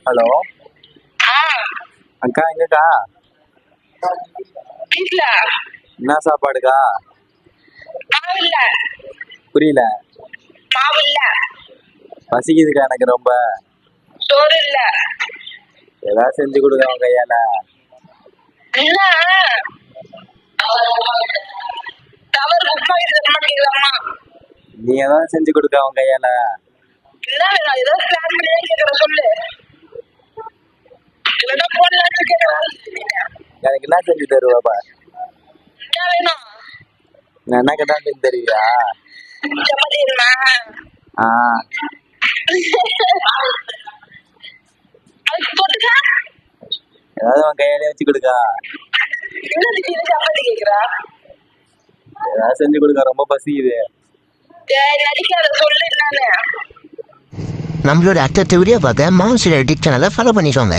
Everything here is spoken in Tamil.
ஹலோ ஆ, அக்கா எங்கக்கா? வீட்ல என்ன சாப்பாடுக்கா? மாவு இல்ல. புரியல. மாவு இல்ல. பசிக்குதுக்கா எனக்கு ரொம்ப. சோறு இல்ல. ஏதாவது செஞ்சு கொடுங்க உன் கையால. என்ன தவறு உப்புமா கேட்கலாமா? நீ ஏதாவது செஞ்சு கொடுக்க உன் கையால. என்ன வேணும்? ஏதாவது பிளான் பண்ணியே கேட்கற சொல்லு. இல்லைன்னா போன்ல வச்சு கேட்கறாரு. எனக்கு என்ன செஞ்சு தருவாப்பா? என்ன வேணும்? நான் என்ன கேட்டா செஞ்சு தருவியா? சப்பாத்தி வேணுமா? ஆ, அதுக்கு தொட்டுக்க ஏதாவது உன் கையாலே வச்சு கொடுக்கா. என்ன திடீர்னு சப்பாத்தி கேட்கறா? ஏதாவது செஞ்சு கொடுக்க, ரொம்ப பசிக்குது. நடிக்காத சொல்லு என்னன்னு. நம்மளோட அடுத்த வீடியோ பார்க்க மாம்ஸ் எடிட் சேனலை ஃபாலோ பண்ணிக்கோங்க.